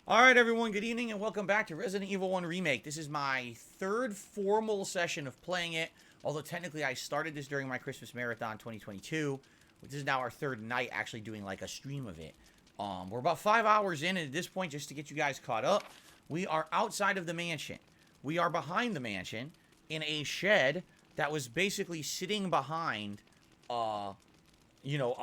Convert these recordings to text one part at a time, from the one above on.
Alright everyone, good evening and welcome back to Resident Evil 1 Remake. This is my third formal session of playing it, although technically I started this during my Christmas Marathon 2022. This is now our third night actually doing like a stream of it. We're about 5 hours in, and at this point, just to get you guys caught up, we are outside of the mansion. We are behind the mansion in a shed that was basically sitting behind a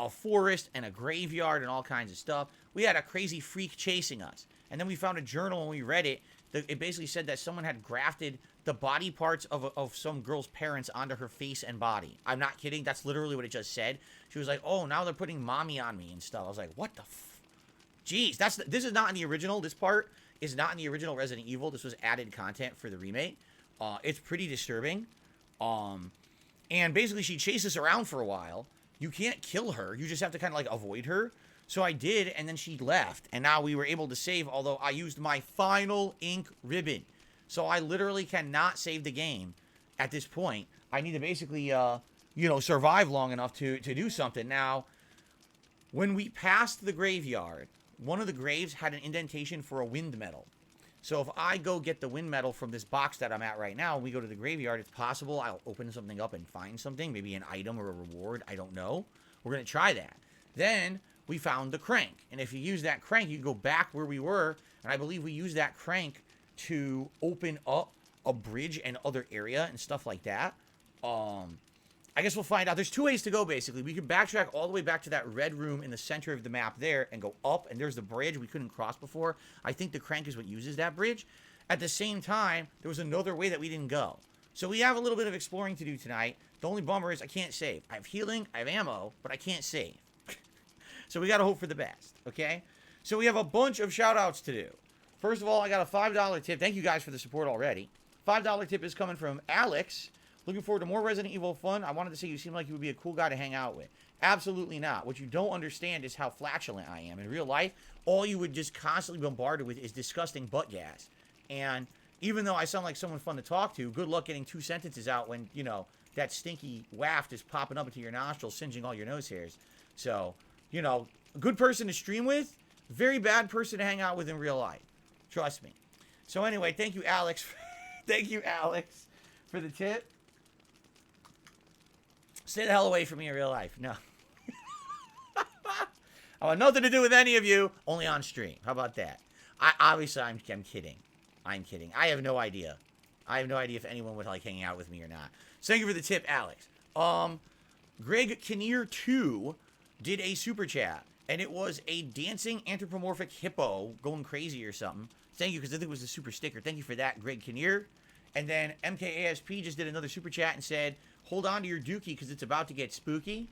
forest and a graveyard and all kinds of stuff. We had a crazy freak chasing us. And then we found a journal and we read it. It basically said that someone had grafted the body parts of some girl's parents onto her face and body. I'm not kidding. That's literally what it just said. She was like, oh, now they're putting mommy on me and stuff. I was like, what the Jeez, this is not in the original. This part is not in the original Resident Evil. This was added content for the remake. It's pretty disturbing. And basically she chased us around for a while. You can't kill her. You just have to kind of like avoid her. So I did, and then she left. And now we were able to save, although I used my final ink ribbon. So I literally cannot save the game at this point. I need to basically, survive long enough to do something. Now, when we passed the graveyard, one of the graves had an indentation for a wind medal. So if I go get the wind medal from this box that I'm at right now, and we go to the graveyard, it's possible I'll open something up and find something. Maybe an item or a reward. I don't know. We're going to try that. Then we found the crank. And if you use that crank, you go back where we were. And I believe we used that crank to open up a bridge and other area and stuff like that. I guess we'll find out. There's two ways to go, basically. We can backtrack all the way back to that red room in the center of the map there and go up. And there's the bridge we couldn't cross before. I think the crank is what uses that bridge. At the same time, there was another way that we didn't go. So we have a little bit of exploring to do tonight. The only bummer is I can't save. I have healing, I have ammo, but I can't save. So we got to hope for the best, okay? So we have a bunch of shout-outs to do. First of all, I got a $5 tip. Thank you guys for the support already. $5 tip is coming from Alex. Looking forward to more Resident Evil fun. I wanted to say you seem like you would be a cool guy to hang out with. Absolutely not. What you don't understand is how flatulent I am. In real life, all you would just constantly bombarded with is disgusting butt gas. And even though I sound like someone fun to talk to, good luck getting 2 sentences out when, that stinky waft is popping up into your nostrils, singeing all your nose hairs. So, good person to stream with, very bad person to hang out with in real life. Trust me. So anyway, thank you, Alex. Thank you, Alex, for the tip. Stay the hell away from me in real life. No. I want nothing to do with any of you, only on stream. How about that? I'm kidding. I'm kidding. I have no idea. I have no idea if anyone would like hanging out with me or not. So thank you for the tip, Alex. Greg Kinnear 2 did a super chat, and it was a dancing anthropomorphic hippo going crazy or something. Thank you, because I think it was a super sticker. Thank you for that, Greg Kinnear. And then MKASP just did another super chat and said, hold on to your dookie because it's about to get spooky.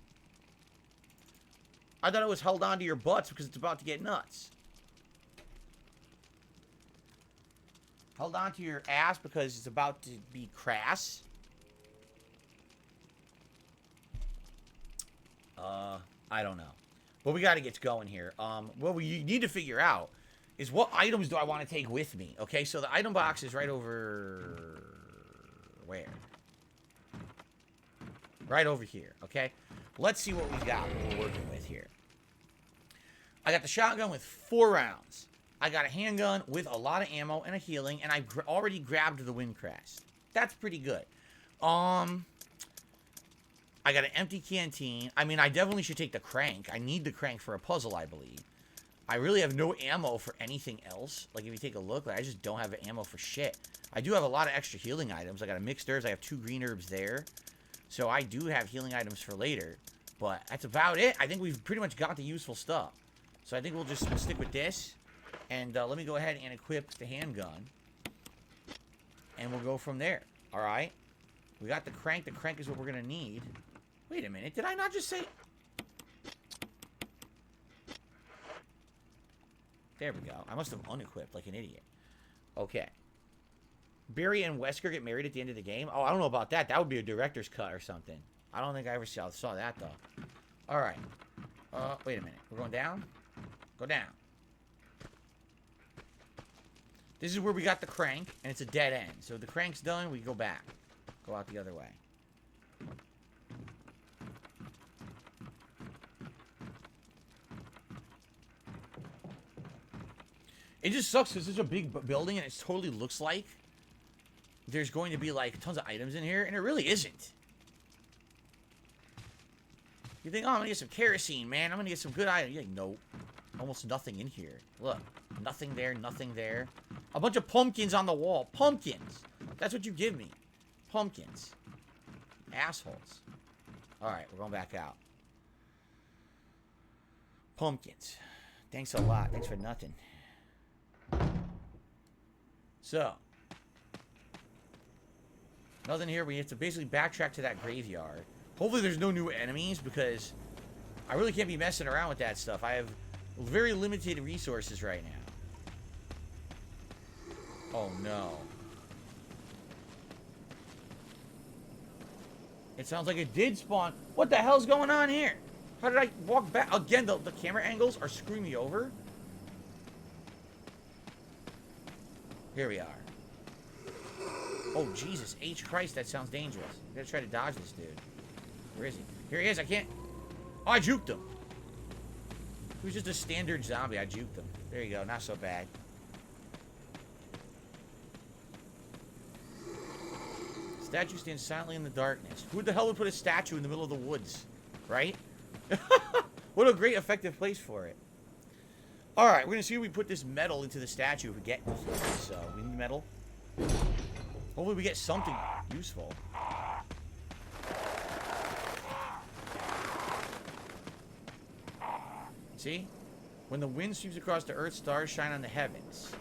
I thought it was hold on to your butts because it's about to get nuts. Hold on to your ass because it's about to be crass. I don't know. But we got to get going here. What we need to figure out is what items do I want to take with me? Okay, so the item box is right over... Where? Right over here, okay? Let's see what we've got, what we're working with here. I got the shotgun with 4 rounds. I got a handgun with a lot of ammo and a healing, and I already grabbed the Windcrest. That's pretty good. I got an empty canteen. I mean, I definitely should take the crank. I need the crank for a puzzle, I believe. I really have no ammo for anything else. Like, if you take a look, I just don't have ammo for shit. I do have a lot of extra healing items. I got a mixed herbs. I have 2 green herbs there. So I do have healing items for later. But that's about it. I think we've pretty much got the useful stuff. So I think we'll just stick with this. And let me go ahead and equip the handgun. And we'll go from there. Alright? We got the crank. The crank is what we're going to need. Wait a minute. Did I not just say... There we go. I must have unequipped like an idiot. Okay. Barry and Wesker get married at the end of the game? Oh, I don't know about that. That would be a director's cut or something. I don't think I ever saw that, though. Alright. Wait a minute. We're going down? Go down. This is where we got the crank, and it's a dead end. So if the crank's done, we go back. Go out the other way. It just sucks because it's such a big building and it totally looks like there's going to be, like, tons of items in here, and it really isn't. You think, oh, I'm going to get some kerosene, man. I'm going to get some good items. You're like, nope. Almost nothing in here. Look. Nothing there, nothing there. A bunch of pumpkins on the wall. Pumpkins. That's what you give me. Pumpkins. Assholes. Alright, we're going back out. Pumpkins. Thanks a lot. Thanks for nothing. So. Nothing here. We have to basically backtrack to that graveyard. Hopefully there's no new enemies, because I really can't be messing around with that stuff. I have very limited resources right now. Oh, no. It sounds like it did spawn. What the hell's going on here? How did I walk back? Again, the camera angles are screwing me over. Here we are. Oh, Jesus H. Christ, that sounds dangerous. I gotta try to dodge this dude. Where is he? Here he is, I can't. Oh, I juked him. He was just a standard zombie. I juked him. There you go, not so bad. Statue stands silently in the darkness. Who the hell would put a statue in the middle of the woods? Right? What a great effective place for it. Alright, we're gonna see if we put this metal into the statue if we get so we need metal. Hopefully we get something useful. See? When the wind sweeps across the earth, stars shine on the heavens.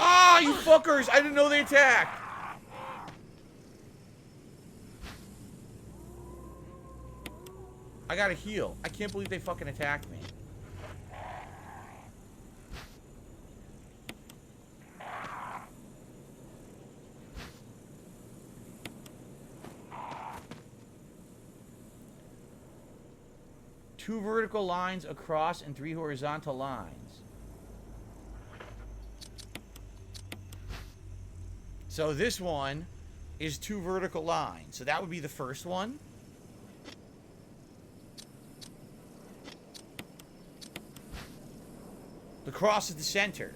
Ah, you fuckers! I didn't know they attacked! I gotta heal. I can't believe they fucking attacked me. Two vertical lines across and 3 horizontal lines. So this one is 2 vertical lines. So that would be the first one. The cross is the center.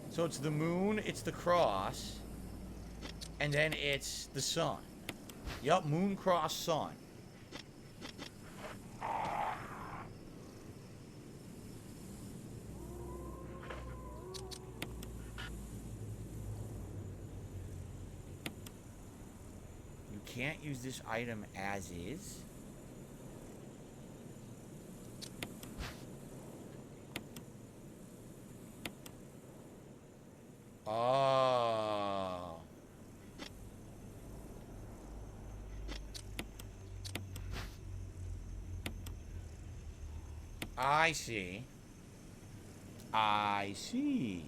So it's the moon, it's the cross, and then it's the sun. Yup, moon, cross, sun. You can't use this item as is. Oh. I see. I see.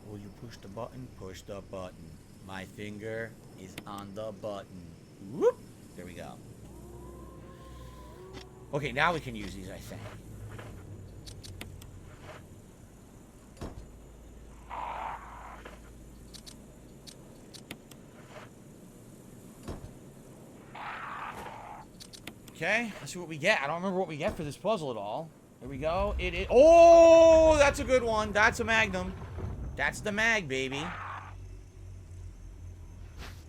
Will you push the button? Push the button. My finger is on the button. Whoop! There we go. Okay, now we can use these, I think. Okay, let's see what we get. I don't remember what we get for this puzzle at all. Here we go. It is. Oh, that's a good one. That's a magnum. That's the mag, baby.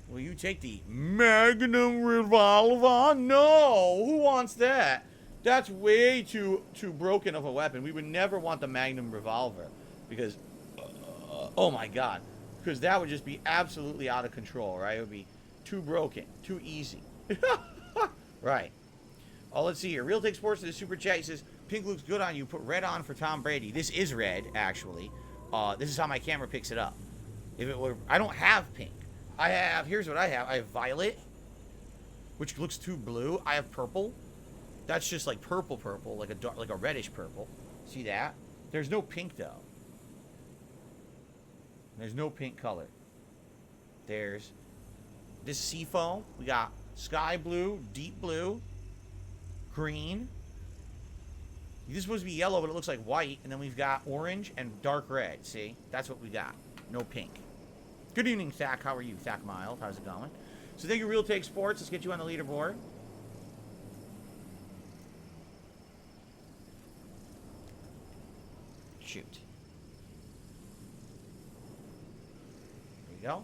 Will you take the Magnum Revolver? No! Who wants that? That's way too broken of a weapon. We would never want the Magnum Revolver. Because, oh my god. Because that would just be absolutely out of control, right? It would be too broken. Too easy. Right. Oh, let's see here. Real Take Sports to the Super Chat. He says, pink looks good on you. Put red on for Tom Brady. This is red, actually. This is how my camera picks it up. If it were... I don't have pink. I have, here's what I have. I have violet, which looks too blue. I have purple. That's just like purple, like a dark, like a reddish purple. See that? There's no pink though. There's no pink color. There's this seafoam. We got sky blue, deep blue, green, This is supposed to be yellow, but it looks like white. And then we've got orange and dark red. See? That's what we got. No pink. Good evening, Thak. How are you? Thak Mild. How's it going? So thank you, Real Take Sports. Let's get you on the leaderboard. Shoot. There you go.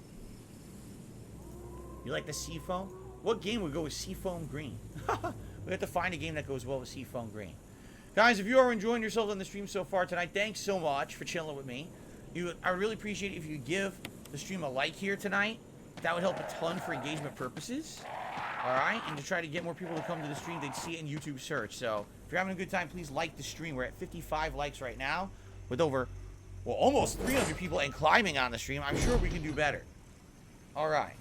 You like the seafoam? What game would go with seafoam green? We have to find a game that goes well with seafoam green. Guys, if you are enjoying yourselves on the stream so far tonight, thanks so much for chilling with me. I really appreciate it if you give the stream a like here tonight. That would help a ton for engagement purposes. Alright? And to try to get more people to come to the stream, they'd see it in YouTube search. So, if you're having a good time, please like the stream. We're at 55 likes right now. With over, well, almost 300 people and climbing on the stream. I'm sure we can do better. Alright.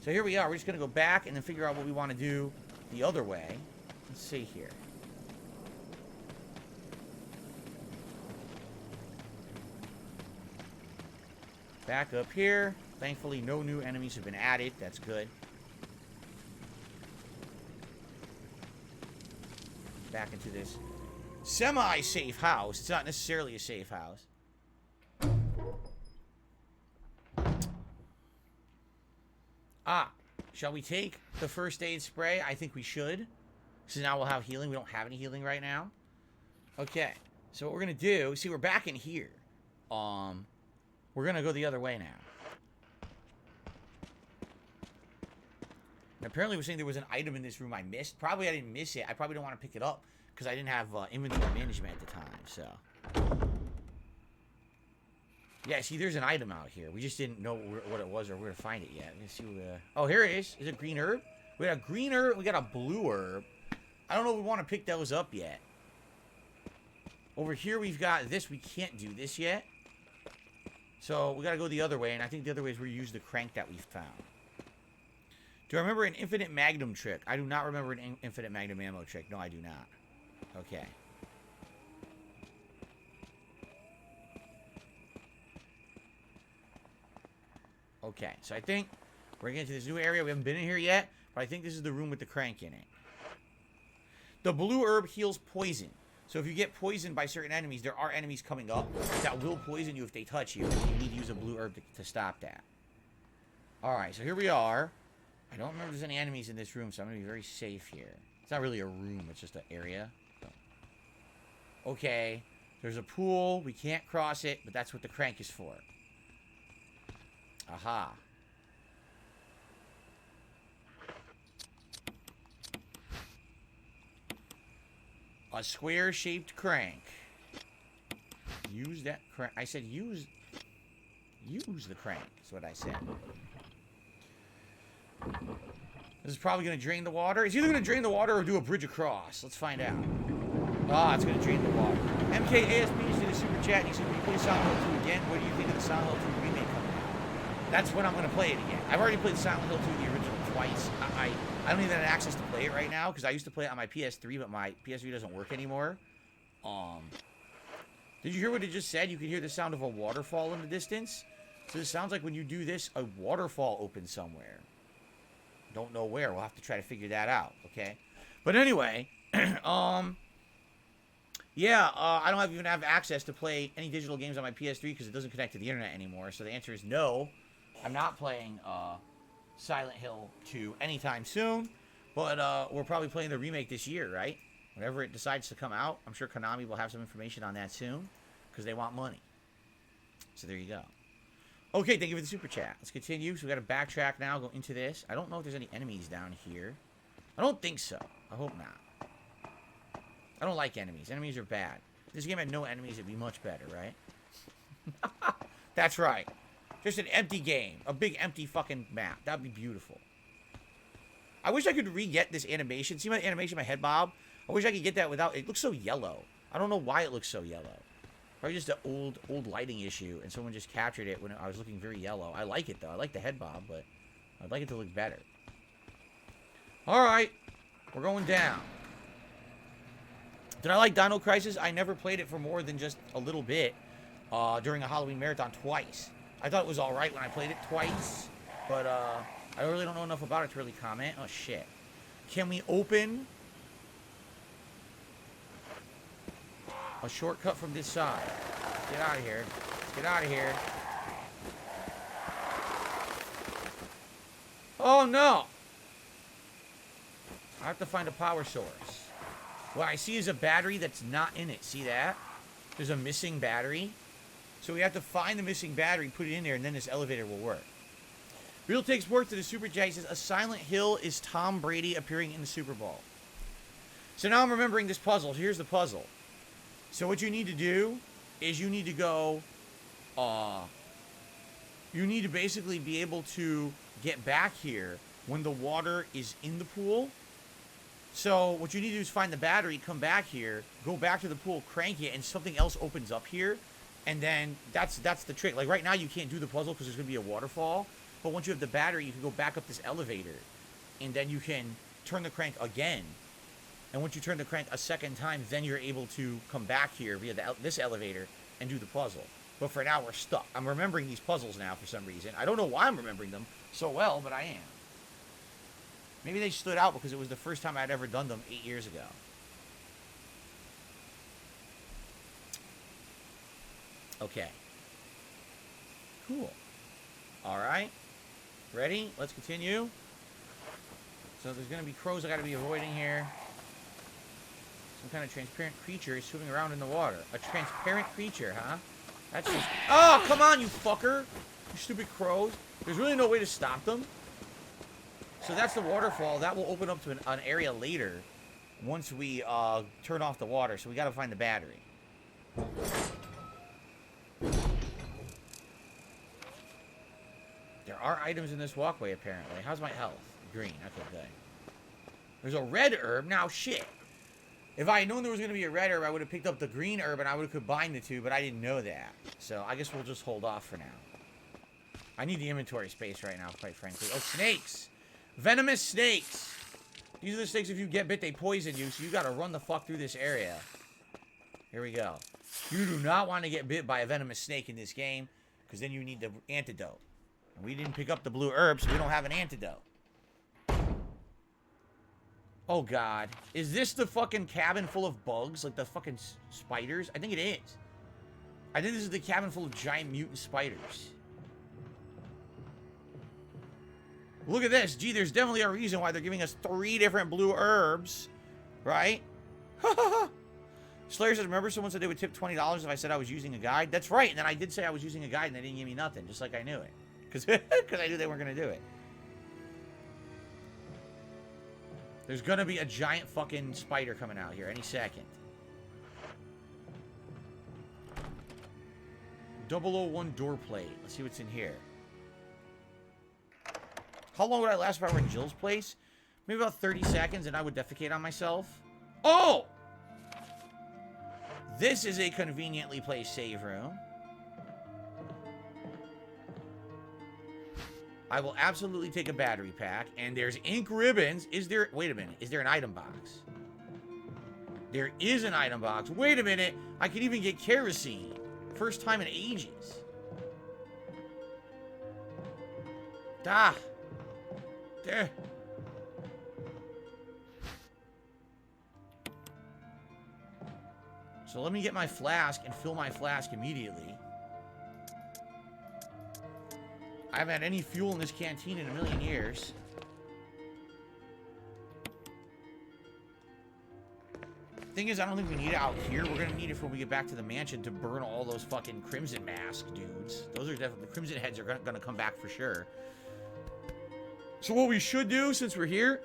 So here we are. We're just going to go back and then figure out what we want to do the other way. Let's see here. Back up here. Thankfully, no new enemies have been added. That's good. Back into this semi-safe house. It's not necessarily a safe house. Ah, shall we take the first aid spray? I think we should. So now we'll have healing. We don't have any healing right now. Okay. So what we're going to do... See, we're back in here. We're going to go the other way now. And apparently we're saying there was an item in this room I missed. Probably I didn't miss it. I probably don't want to pick it up because I didn't have inventory management at the time. So... Yeah, see, there's an item out here. We just didn't know what it was or where to find it yet. Let's see what, oh, here it is. Is it green herb? We got a green herb. We got a blue herb. I don't know if we want to pick those up yet. Over here, we've got this. We can't do this yet. So, we got to go the other way. And I think the other way is where we use the crank that we found. Do I remember an infinite magnum trick? I do not remember an infinite magnum ammo trick. No, I do not. Okay. Okay, so I think we're getting to this new area. We haven't been in here yet, but I think this is the room with the crank in it. The blue herb heals poison. So if you get poisoned by certain enemies, there are enemies coming up that will poison you if they touch you. You need to use a blue herb to stop that. Alright, so here we are. I don't remember if there's any enemies in this room, so I'm going to be very safe here. It's not really a room, it's just an area. So. Okay, there's a pool. We can't cross it, but that's what the crank is for. Aha. A square-shaped crank. Use that crank. I said use the crank. That's what I said. This is probably going to drain the water. It's either going to drain the water or do a bridge across. Let's find out. Ah, it's going to drain the water. MKASP did a super chat. And he said, when you play Silent Hill 2 again, what do you think of the Silent Hill 2 remake coming out? That's when I'm going to play it again. I've already played Silent Hill 2, the original, twice. I don't even have access to play it right now because I used to play it on my PS3, but my PS3 doesn't work anymore. Did you hear what it just said? You can hear the sound of a waterfall in the distance. So this sounds like when you do this, a waterfall opens somewhere. Don't know where. We'll have to try to figure that out, okay? But anyway, yeah, I don't even have access to play any digital games on my PS3 because it doesn't connect to the internet anymore. So the answer is no. I'm not playing Silent Hill 2 anytime soon. But we're probably playing the remake this year, right? Whenever it decides to come out, I'm sure Konami will have some information on that soon because they want money. So there you go. Okay, thank you for the super chat. Let's continue. So we got to backtrack now, go into this. I don't know if there's any enemies down here. I don't think so. I hope not. I don't like enemies. Enemies are bad. If this game had no enemies, it'd be much better, right? That's right. Just an empty game. A big empty fucking map. That'd be beautiful. I wish I could re-get this animation. See my animation, my head bob? I wish I could get that without... It looks so yellow. I don't know why it looks so yellow. Probably just an old lighting issue, and someone just captured it when I was looking very yellow. I like it, though. I like the head bob, but I'd like it to look better. Alright. We're going down. Did I like Dino Crisis? I never played it for more than just a little bit during a Halloween marathon twice. I thought it was alright when I played it twice, but I really don't know enough about it to really comment. Oh, shit. Can we open... a shortcut from this side. Get out of here. Get out of here. Oh, no. I have to find a power source. What I see is a battery that's not in it. See that? There's a missing battery. So we have to find the missing battery, put it in there, and then this elevator will work. Real takes work to the Super Chat. He says, a Silent Hill is Tom Brady appearing in the Super Bowl. So now I'm remembering this puzzle. Here's the puzzle. So what you need to do is you need to go, you need to basically be able to get back here when the water is in the pool. So what you need to do is find the battery, come back here, go back to the pool, crank it, and something else opens up here. And then that's the trick. Like right now you can't do the puzzle because there's going to be a waterfall. But once you have the battery, you can go back up this elevator. And then you can turn the crank again. And once you turn the crank a second time, then you're able to come back here via this elevator and do the puzzle. But for now, we're stuck. I'm remembering these puzzles now for some reason. I don't know why I'm remembering them so well, but I am. Maybe they stood out because it was the first time I'd ever done them 8 years ago. Okay. Cool. All right. Ready? Let's continue. So there's going to be crows I got to be avoiding here. Some kind of transparent creature is swimming around in the water. A transparent creature, huh? That's just... Oh, come on, you fucker! You stupid crows. There's really no way to stop them. So that's the waterfall. That will open up to an area later once we turn off the water. So we got to find the battery. There are items in this walkway, apparently. How's my health? Green. Okay, good. There's a red herb. Now, shit. If I had known there was going to be a red herb, I would have picked up the green herb and I would have combined the two, but I didn't know that. So I guess we'll just hold off for now. I need the inventory space right now, quite frankly. Oh, snakes. Venomous snakes. These are the snakes, if you get bit, they poison you, so you got to run the fuck through this area. Here we go. You do not want to get bit by a venomous snake in this game, because then you need the antidote. And we didn't pick up the blue herb, so we don't have an antidote. Oh, God. Is this the fucking cabin full of bugs? Like the fucking spiders? I think it is. I think this is the cabin full of giant mutant spiders. Look at this. Gee, there's definitely a reason why they're giving us 3 different blue herbs. Right? Slayer says, remember someone said they would tip $20 if I said I was using a guide? That's right. And then I did say I was using a guide and they didn't give me nothing. Just like I knew it. Because I knew they weren't going to do it. There's going to be a giant fucking spider coming out here any second. 001 door plate. Let's see what's in here. How long would I last if I were in Jill's place? Maybe about 30 seconds and I would defecate on myself. Oh! This is a conveniently placed save room. I will absolutely take a battery pack. And there's ink ribbons. Is there... Wait a minute. Is there an item box? There is an item box. Wait a minute. I can even get kerosene. First time in ages. Ah. There. So let me get my flask and fill my flask immediately. I haven't had any fuel in this canteen in a million years. Thing is, I don't think we need it out here. We're going to need it when we get back to the mansion to burn all those fucking Crimson Mask dudes. Those are definitely... The Crimson Heads are going to come back for sure. So what we should do, since we're here,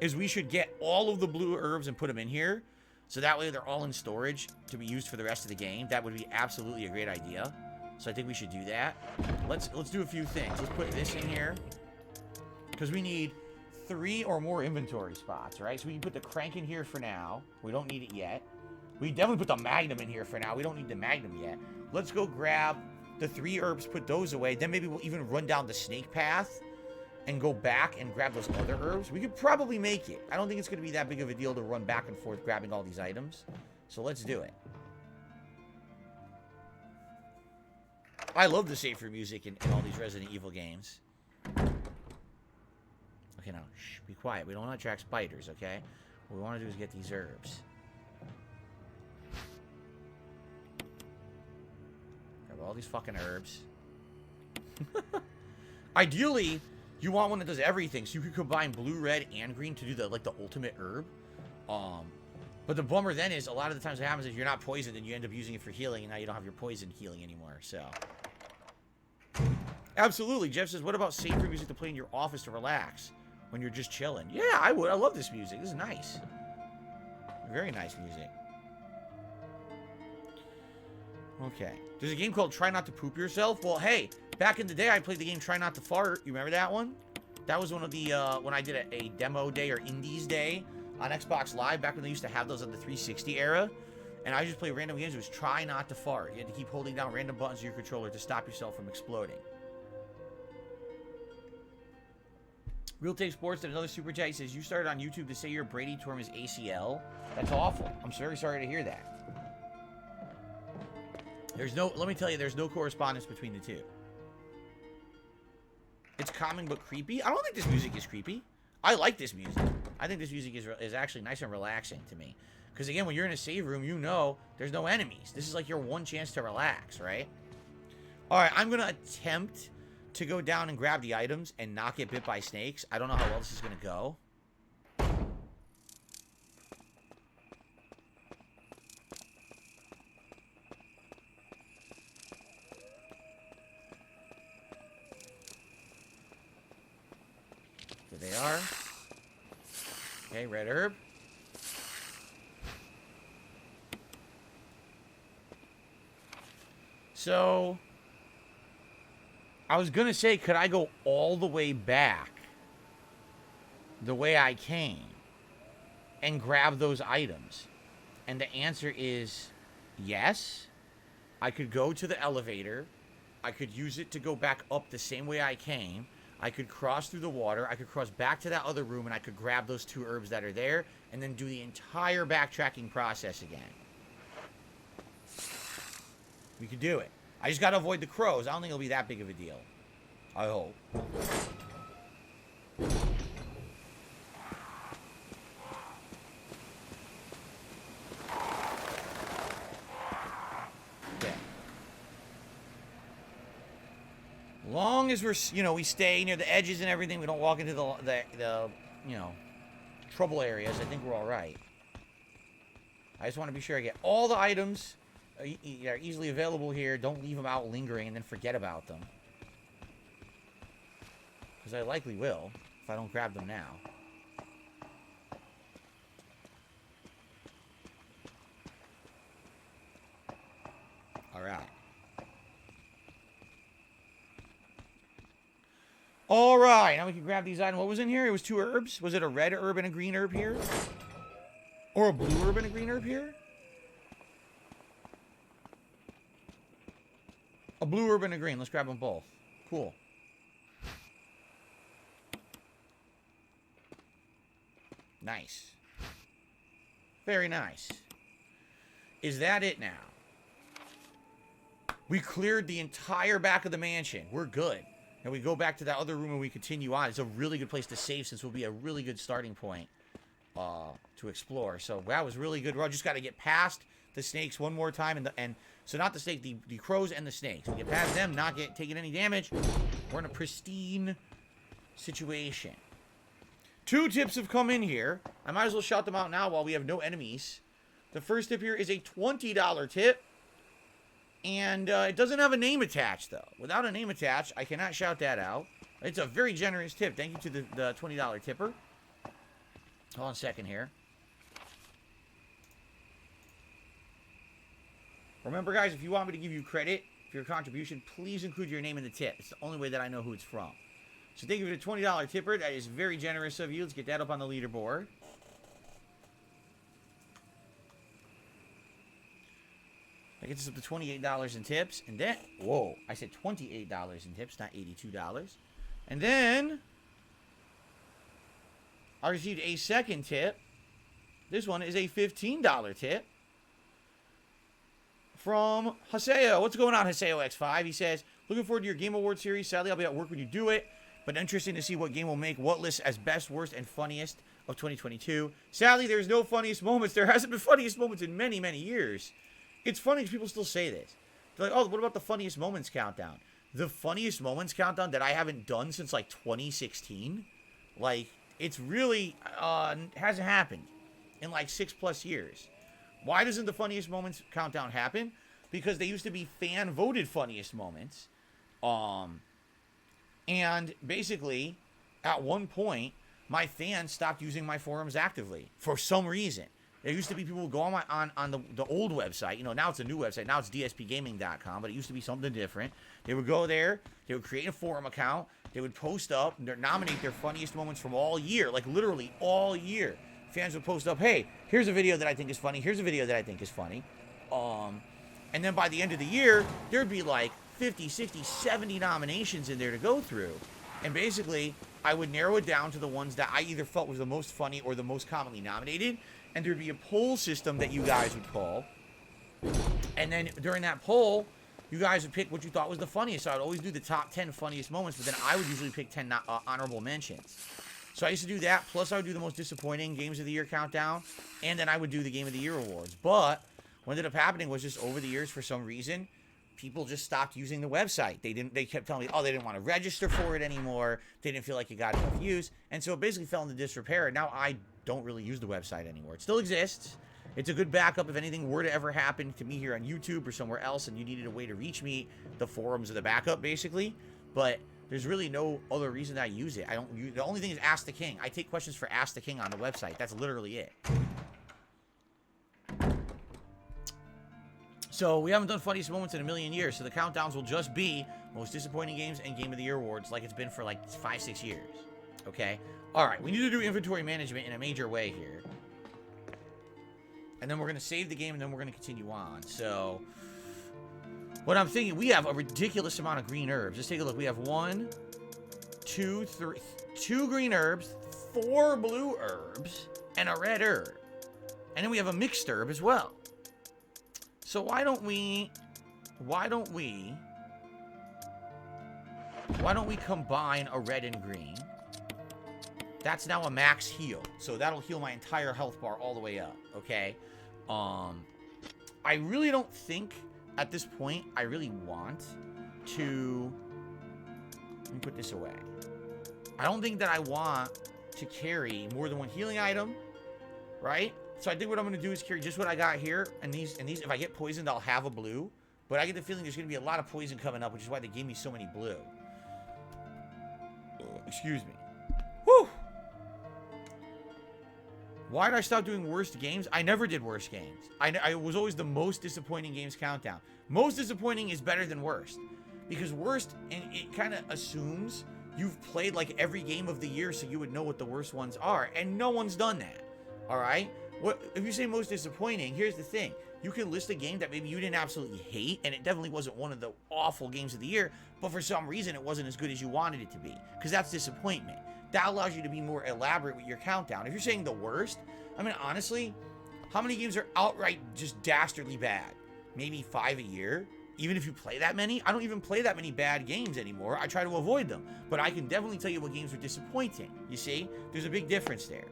is we should get all of the blue herbs and put them in here. So that way they're all in storage to be used for the rest of the game. That would be absolutely a great idea. So I think we should do that. Let's do a few things. Let's put this in here. Because we need 3 or more inventory spots, right? So we can put the crank in here for now. We don't need it yet. We definitely put the magnum in here for now. We don't need the magnum yet. Let's go grab the 3 herbs, put those away. Then maybe we'll even run down the snake path and go back and grab those other herbs. We could probably make it. I don't think it's going to be that big of a deal to run back and forth grabbing all these items. So let's do it. I love the safer music in all these Resident Evil games. Okay, now, shh, be quiet. We don't want to attract spiders, okay? What we want to do is get these herbs. All these fucking herbs. Ideally, you want one that does everything, so you could combine blue, red, and green to do the ultimate herb. But the bummer then is a lot of the times what happens is you're not poisoned and you end up using it for healing, and now you don't have your poison healing anymore. So, absolutely. Jeff says, "What about safer music to play in your office to relax when you're just chilling?" Yeah, I would. I love this music. This is nice. Very nice music. Okay. There's a game called Try Not to Poop Yourself. Well, hey, back in the day, I played the game Try Not to Fart. You remember that one? That was one of the, when I did a demo day or indies day on Xbox Live, back when they used to have those on the 360 era. And I just played random games. It was Try Not to Fart. You had to keep holding down random buttons of your controller to stop yourself from exploding. Real Take Sports did another super chat. He says, "You started on YouTube to say your Brady tore his ACL. That's awful. I'm very sorry to hear that." Let me tell you, there's no correspondence between the two. It's calming but creepy. I don't think this music is creepy. I like this music. I think this music is actually nice and relaxing to me. Because again, when you're in a save room, you know there's no enemies. This is like your one chance to relax, right? Alright, I'm going to attempt to go down and grab the items and not get bit by snakes. I don't know how well this is going to go. There they are. Okay, red herb. So, I was going to say, could I go all the way back the way I came and grab those items? And the answer is yes. I could go to the elevator. I could use it to go back up the same way I came. I could cross through the water. I could cross back to that other room, and I could grab those 2 herbs that are there and then do the entire backtracking process again. We could do it. I just got to avoid the crows. I don't think it'll be that big of a deal. I hope. Okay. Long as we're, we stay near the edges and everything, we don't walk into the trouble areas, I think we're all right. I just want to be sure I get all the items are easily available here. Don't leave them out lingering and then forget about them. Because I likely will if I don't grab them now. Alright. Alright, now we can grab these items. What was in here? It was 2 herbs. Was it a red herb and a green herb here? Or a blue herb and a green herb here? A blue herb and a green. Let's grab them both. Cool. Nice. Very nice. Is that it now? We cleared the entire back of the mansion. We're good. And we go back to that other room and we continue on. It's a really good place to save since it will be a really good starting point to explore. So that was really good. We just got to get past the snakes one more time. So not the snake, the crows and the snakes. We get past them, not taking any damage. We're in a pristine situation. 2 tips have come in here. I might as well shout them out now while we have no enemies. The first tip here is a $20 tip. And it doesn't have a name attached, though. Without a name attached, I cannot shout that out. It's a very generous tip. Thank you to the $20 tipper. Hold on a second here. Remember, guys, if you want me to give you credit for your contribution, please include your name in the tip. It's the only way that I know who it's from. So thank you for the $20 tipper. That is very generous of you. Let's get that up on the leaderboard. That gets us up to $28 in tips. And then, whoa, I said $28 in tips, not $82. And then, I received a second tip. This one is a $15 tip from Haseo. What's going on, Haseo X5? He says, looking forward to your Game Award series. Sadly, I'll be at work when you do it. But interesting to see what game will make what list as best, worst, and funniest of 2022. Sadly, there's no funniest moments. There hasn't been funniest moments in many, many years. It's funny because people still say this. They're like, oh, what about the funniest moments countdown? The funniest moments countdown that I haven't done since like 2016. Like, it's really hasn't happened in like 6+ years. Why doesn't the funniest moments countdown happen? Because they used to be fan voted funniest moments. And basically, at one point, my fans stopped using my forums actively for some reason. There used to be people who go on the old website. You know, now it's a new website. Now it's DSPGaming.com, but it used to be something different. They would go there. They would create a forum account. They would post up, nominate their funniest moments from all year, like literally all year. Fans would post up, hey, here's a video that I think is funny. Here's a video that I think is funny. And then by the end of the year, there'd be like 50, 60, 70 nominations in there to go through. And basically, I would narrow it down to the ones that I either felt was the most funny or the most commonly nominated. And there'd be a poll system that you guys would call. And then during that poll, you guys would pick what you thought was the funniest. So I would always do the top 10 funniest moments, but then I would usually pick 10 honorable mentions. So I used to do that, plus I would do the most disappointing Games of the Year countdown, and then I would do the Game of the Year awards. But what ended up happening was just over the years, for some reason, people just stopped using the website. They kept telling me, oh, they didn't want to register for it anymore. They didn't feel like it got enough views. And so it basically fell into disrepair. And now I don't really use the website anymore. It still exists. It's a good backup if anything were to ever happen to me here on YouTube or somewhere else and you needed a way to reach me. The forums are the backup, basically. But there's really no other reason that I use it. The only thing is Ask the King. I take questions for Ask the King on the website. That's literally it. So we haven't done funniest moments in a million years. So the countdowns will just be most disappointing games and Game of the Year awards, like it's been for like 5-6 years. Okay. All right. We need to do inventory management in a major way here. And then we're going to save the game and then we're going to continue on. So what I'm thinking, we have a ridiculous amount of green herbs. Let's take a look. We have 1, 2, 3, 2 green herbs, 4 blue herbs, and a red herb. And then we have a mixed herb as well. So why don't we combine a red and green? That's now a max heal. So that'll heal my entire health bar all the way up, okay? I really don't think at this point I really want to, let me put this away. I don't think that I want to carry more than one healing item, right? So I think what I'm going to do is carry just what I got here, and these, if I get poisoned, I'll have a blue. But I get the feeling there's going to be a lot of poison coming up, which is why they gave me so many blue. Excuse me. Whew! Why did I stop doing worst games? I never did worst games. I was always the most disappointing games countdown. Most disappointing is better than worst. Because worst, and it kind of assumes you've played like every game of the year so you would know what the worst ones are. And no one's done that. Alright? What if you say most disappointing, here's the thing. You can list a game that maybe you didn't absolutely hate, and it definitely wasn't one of the awful games of the year, but for some reason it wasn't as good as you wanted it to be. Because that's disappointment. That allows you to be more elaborate with your countdown. If you're saying the worst, I mean, honestly, how many games are outright just dastardly bad? Maybe 5 a year? Even if you play that many? I don't even play that many bad games anymore. I try to avoid them. But I can definitely tell you what games are disappointing. You see? There's a big difference there.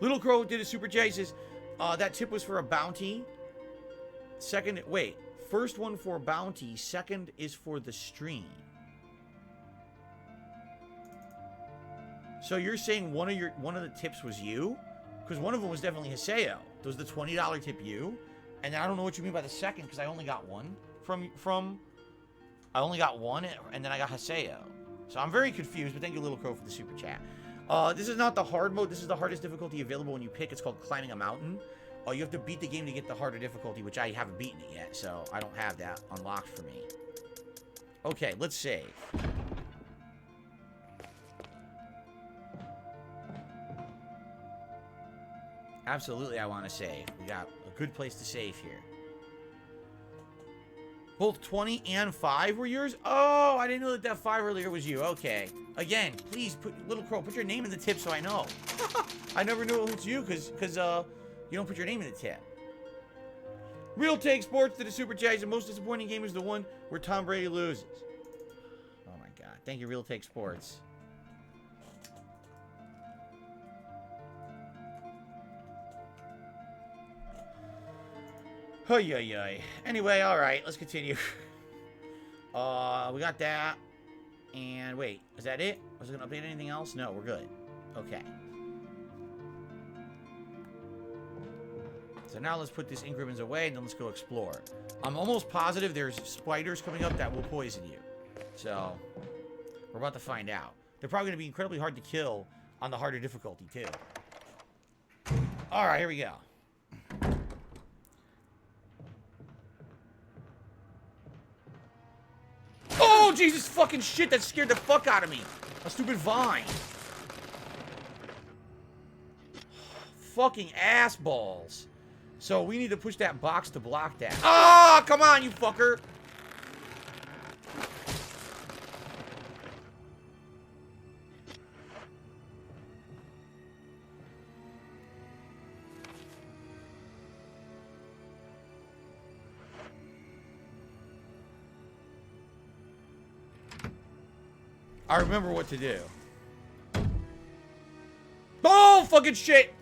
Little Crow did a super chat. He says, that tip was for a bounty. First one for bounty. Second is for the stream. So you're saying one of the tips was you? Because one of them was definitely Haseo. There was the $20 tip you. And then I don't know what you mean by the second, because I only got one I only got one, and then I got Haseo. So I'm very confused, but thank you, Little Crow, for the super chat. This is not the hard mode. This is the hardest difficulty available when you pick. It's called Climbing a Mountain. You have to beat the game to get the harder difficulty, which I haven't beaten it yet, so I don't have that unlocked for me. Okay, let's save. Absolutely, I want to save. We got a good place to save here. Both 20 and 5 were yours? Oh, I didn't know that 5 earlier was you. Okay. Again, please, Little Crow, put your name in the tip so I know. I never knew it was you because you don't put your name in the tip. Real Take Sports to the super chat. The most disappointing game is the one where Tom Brady loses. Oh my God. Thank you, Real Take Sports. Hey, hey, hey. Anyway, alright, let's continue. We got that. And wait, is that it? Was it gonna update anything else? No, we're good. Okay. So now let's put these ink ribbons away and then let's go explore. I'm almost positive there's spiders coming up that will poison you. So, we're about to find out. They're probably going to be incredibly hard to kill on the harder difficulty, too. Alright, here we go. Oh, Jesus fucking shit, that scared the fuck out of me. A stupid vine. Fucking ass balls. So we need to push that box to block that. Ah, oh, come on, you fucker. I remember what to do. Oh, fucking shit.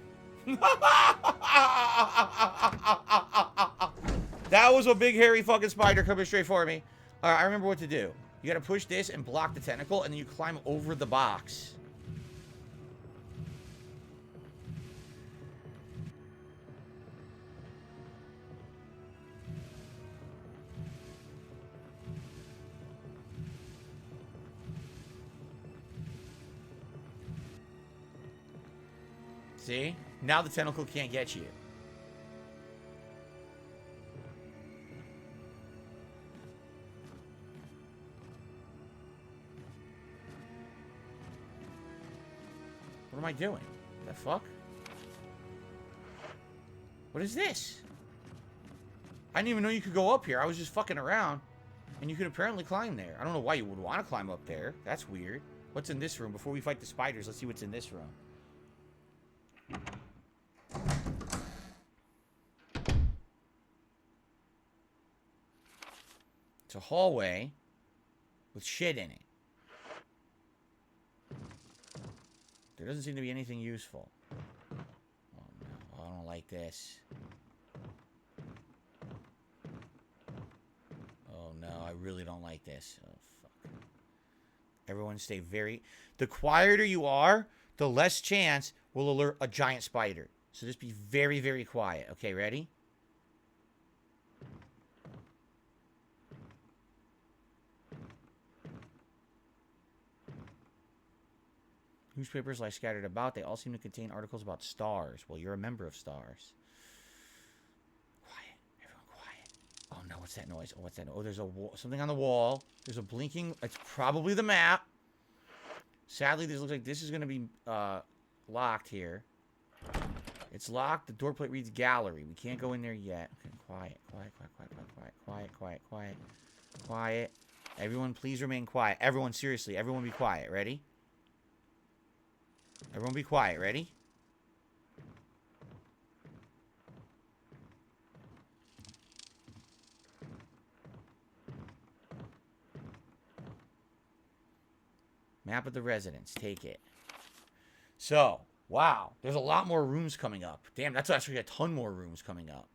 That was a big hairy fucking spider coming straight for me. Alright, I remember what to do. You gotta push this and block the tentacle, and then you climb over the box. See? Now the tentacle can't get you. What am I doing? The fuck? What is this? I didn't even know you could go up here. I was just fucking around. And you could apparently climb there. I don't know why you would want to climb up there. That's weird. What's in this room? Before we fight the spiders, let's see what's in this room. It's a hallway with shit in it. There doesn't seem to be anything useful. Oh no, I don't like this. Oh no, I really don't like this. Oh fuck. Everyone stay very... The quieter you are, the less chance will alert a giant spider. So just be very, very quiet. Okay, ready? Newspapers lie scattered about. They all seem to contain articles about stars. Well, you're a member of stars. Quiet. Everyone quiet. Oh, no. What's that noise? Oh, what's that? Oh, there's a something on the wall. There's a blinking... It's probably the map. Sadly, this looks like this is going to be locked here. It's locked. The door plate reads gallery. We can't go in there yet. Okay, quiet. Quiet, quiet, quiet, quiet, quiet, quiet, quiet, quiet. Quiet. Everyone, please remain quiet. Everyone, seriously. Everyone be quiet. Ready? Everyone be quiet. Ready? Map of the residence. Take it. So, wow. There's a lot more rooms coming up. Damn, that's actually a ton more rooms coming up.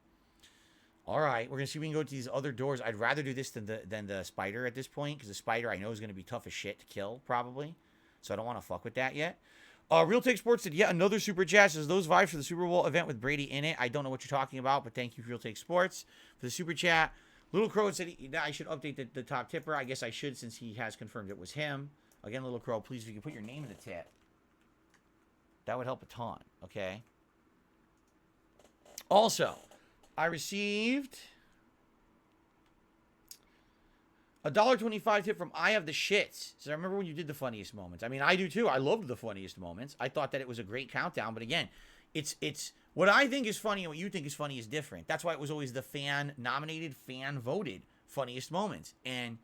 Alright, we're going to see if we can go to these other doors. I'd rather do this than the spider at this point, because the spider I know is going to be tough as shit to kill, probably. So I don't want to fuck with that yet. Real Take Sports did yet another super chat. Says those vibes for the Super Bowl event with Brady in it. I don't know what you're talking about, but thank you, Real Take Sports, for the super chat. Little Crow said I should update the top tipper. I guess I should, since he has confirmed it was him. Again, Little Crow, please, if you can put your name in the tip, that would help a ton, okay? Also, I received a $1.25 tip from I Have the Shits. So I remember when you did the funniest moments. I mean, I do too. I loved the funniest moments. I thought that it was a great countdown. But again, it's what I think is funny and what you think is funny is different. That's why it was always the fan-nominated, fan-voted funniest moments. And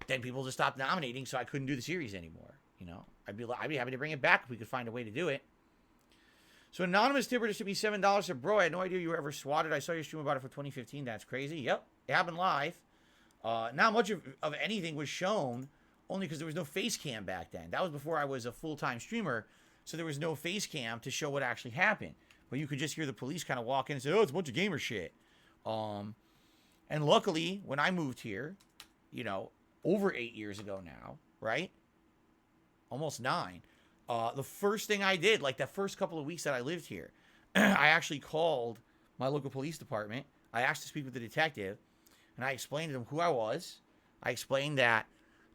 then people just stopped nominating, so I couldn't do the series anymore. You know, I'd be happy to bring it back if we could find a way to do it. So anonymous tipper just to be $7. Said, bro, I had no idea you were ever swatted. I saw your stream about it for 2015. That's crazy. Yep, it happened live. Not much of anything was shown, only because there was no face cam back then. That was before I was a full-time streamer, so there was no face cam to show what actually happened. But you could just hear the police kind of walk in and say, oh, it's a bunch of gamer shit. And luckily, when I moved here, you know, over 8 years ago now, right? Almost 9. The first thing I did, like the first couple of weeks that I lived here, I actually called my local police department. I asked to speak with the detective, and I explained to them who I was. I explained that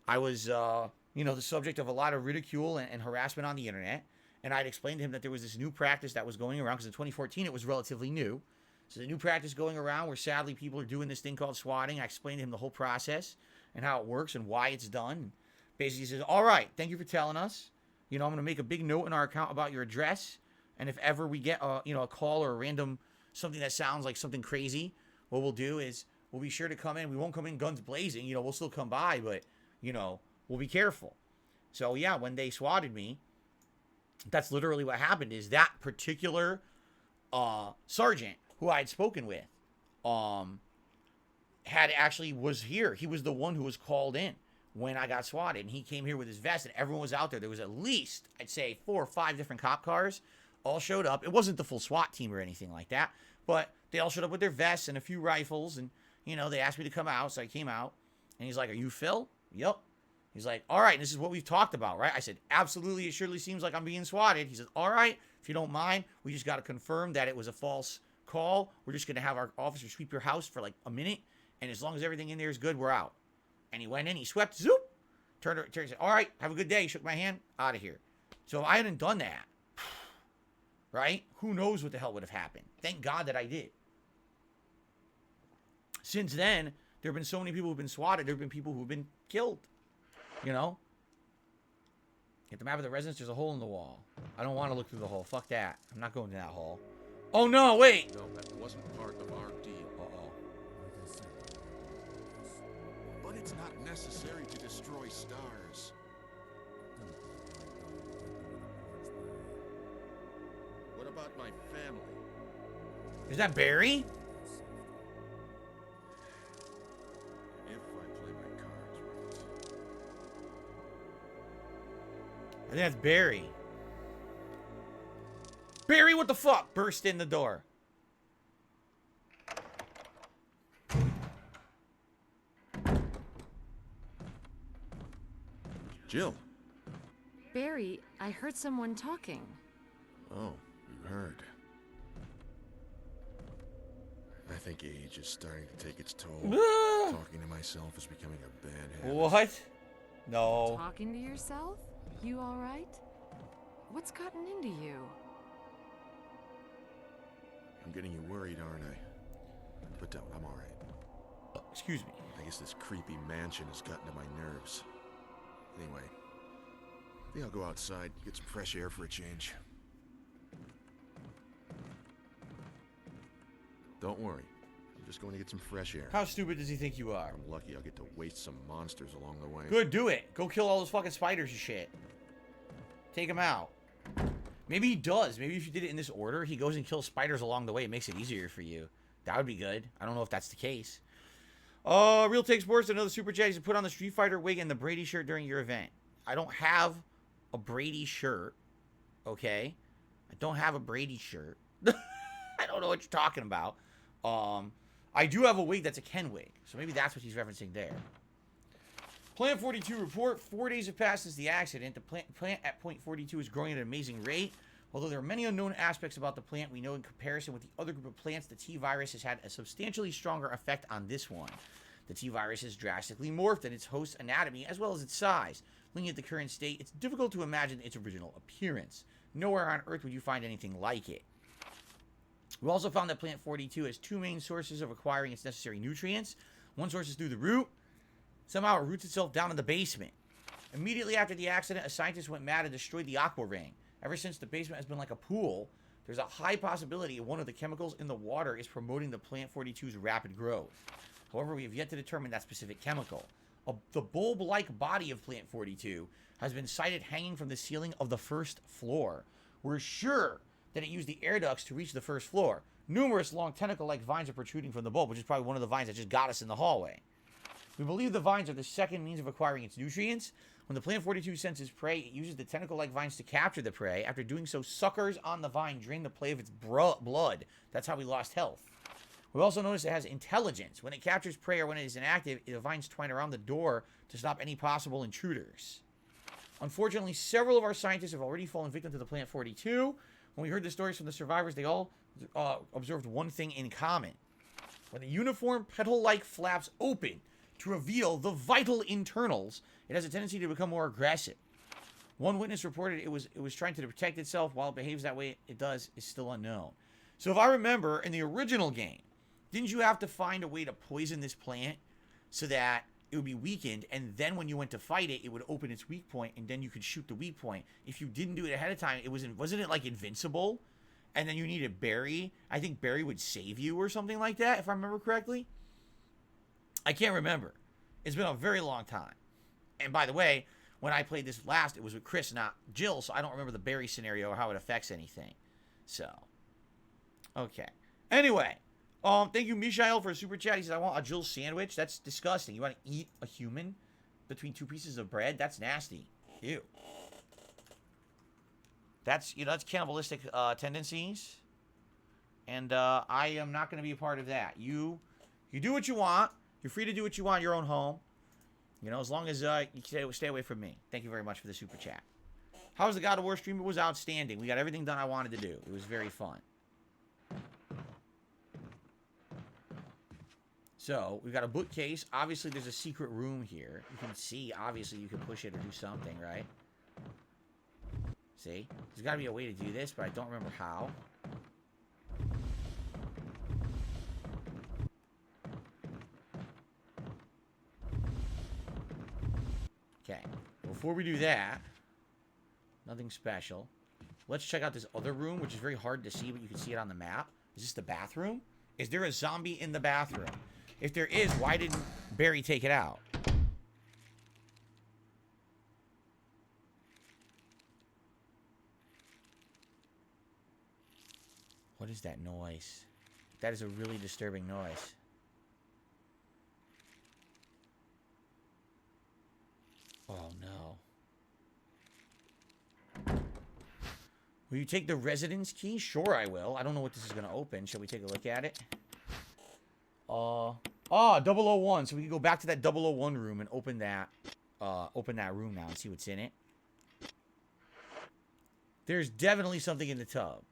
I was, you know, the subject of a lot of ridicule and harassment on the internet. And I'd explained to him that there was this new practice that was going around, because in 2014 it was relatively new. So the new practice going around where sadly people are doing this thing called swatting. I explained to him the whole process and how it works and why it's done. Basically he says, all right, thank you for telling us. You know, I'm going to make a big note in our account about your address. And if ever we get a, you know, a call or a random something that sounds like something crazy, what we'll do is we'll be sure to come in. We won't come in guns blazing. You know, we'll still come by, but, you know, we'll be careful. So, yeah, when they swatted me, that's literally what happened. Is that particular sergeant who I had spoken with had actually was here. He was the one who was called in when I got swatted. And he came here with his vest, and everyone was out there. There was at least, I'd say, 4 or 5 different cop cars all showed up. It wasn't the full SWAT team or anything like that, but they all showed up with their vests and a few rifles. And, you know, they asked me to come out, so I came out. And he's like, are you Phil? Yep. He's like, all right, this is what we've talked about, right? I said, absolutely, it surely seems like I'm being swatted. He says, all right, if you don't mind, we just got to confirm that it was a false call. We're just going to have our officer sweep your house for like a minute, and as long as everything in there is good, we're out. And he went in, he swept, zoop, turned, and said, all right, have a good day, shook my hand, out of here. So if I hadn't done that, right, who knows what the hell would have happened. Thank God that I did. Since then, there have been so many people who've been swatted, there have been people who've been killed. You know? Get the map of the residence, there's a hole in the wall. I don't want to look through the hole. Fuck that. I'm not going to that hole. Oh no, wait! No, that wasn't part of our deal. Uh-oh. But it's not necessary to destroy stars. What about my family? Is that Barry? If I play my cards right. I think that's Barry. Barry, what the fuck? Burst in the door. Jill. Barry, I heard someone talking. Oh, you heard. I think age is starting to take its toll. Talking to myself is becoming a bad habit. What? No. Talking to yourself? You alright? What's gotten into you? I'm getting you worried, aren't I? But don't, I'm alright. Excuse me. I guess this creepy mansion has gotten to my nerves. Anyway, I think I'll go outside, get some fresh air for a change. Don't worry. I'm just going to get some fresh air. How stupid does he think you are? I'm lucky I'll get to waste some monsters along the way. Good, do it. Go kill all those fucking spiders and shit. Take them out. Maybe he does. Maybe if you did it in this order, he goes and kills spiders along the way. It makes it easier for you. That would be good. I don't know if that's the case. Real Take Sports, another super chat. You put on the Street Fighter wig and the Brady shirt during your event. I don't have a Brady shirt. Okay? I don't have a Brady shirt. I don't know what you're talking about. I do have a wig that's a Ken wig. So maybe that's what he's referencing there. Plant 42 report. 4 days have passed since the accident. The plant at Point 42 is growing at an amazing rate. Although there are many unknown aspects about the plant, we know in comparison with the other group of plants, the T-virus has had a substantially stronger effect on this one. The T-virus has drastically morphed in its host anatomy as well as its size. Looking at the current state, it's difficult to imagine its original appearance. Nowhere on Earth would you find anything like it. We also found that Plant 42 has 2 main sources of acquiring its necessary nutrients. One source is through the root. Somehow it roots itself down in the basement. Immediately after the accident, a scientist went mad and destroyed the aqua ring. Ever since the basement has been like a pool, there's a high possibility one of the chemicals in the water is promoting the Plant 42's rapid growth. However, we have yet to determine that specific chemical. The bulb-like body of Plant 42 has been sighted hanging from the ceiling of the first floor. We're sure that it used the air ducts to reach the first floor. Numerous long tentacle-like vines are protruding from the bulb, which is probably one of the vines that just got us in the hallway. We believe the vines are the second means of acquiring its nutrients. When the Plant 42 senses prey, it uses the tentacle-like vines to capture the prey. After doing so, suckers on the vine drain the prey of its blood. That's how we lost health. We also noticed it has intelligence. When it captures prey or when it is inactive, it vines twine around the door to stop any possible intruders. Unfortunately, several of our scientists have already fallen victim to the Plant 42. When we heard the stories from the survivors, they all observed one thing in common. When the uniform petal-like flaps open to reveal the vital internals, it has a tendency to become more aggressive. One witness reported it was trying to protect itself. While it behaves that way it does is still unknown. So if I remember, in the original game, didn't you have to find a way to poison this plant so that it would be weakened, and then when you went to fight it, it would open its weak point, and then you could shoot the weak point? If you didn't do it ahead of time, wasn't it like invincible? And then you needed Barry. I think Barry would save you or something like that, if I remember correctly. I can't remember. It's been a very long time. And by the way, when I played this last, it was with Chris, not Jill, so I don't remember the Barry scenario or how it affects anything. So, okay. Anyway, thank you, Mishael, for a super chat. He says, I want a Jill sandwich. That's disgusting. You want to eat a human between two pieces of bread? That's nasty. Ew. That's, that's cannibalistic tendencies. And I am not going to be a part of that. You do what you want. You're free to do what you want in your own home. As long as you stay away from me. Thank you very much for the super chat. How was the God of War stream? It was outstanding. We got everything done I wanted to do. It was very fun. So, we've got a bookcase. Obviously, there's a secret room here. You can see, obviously, you can push it or do something, right? See? There's got to be a way to do this, but I don't remember how. Okay. Before we do that, nothing special. Let's check out this other room, which is very hard to see, but you can see it on the map. Is this the bathroom? Is there a zombie in the bathroom? If there is, why didn't Barry take it out? What is that noise? That is a really disturbing noise. Oh, no. Will you take the residence key? Sure, I will. I don't know what this is going to open. Shall we take a look at it? 001. So we can go back to that 001 room and open that room now and see what's in it. There's definitely something in the tub.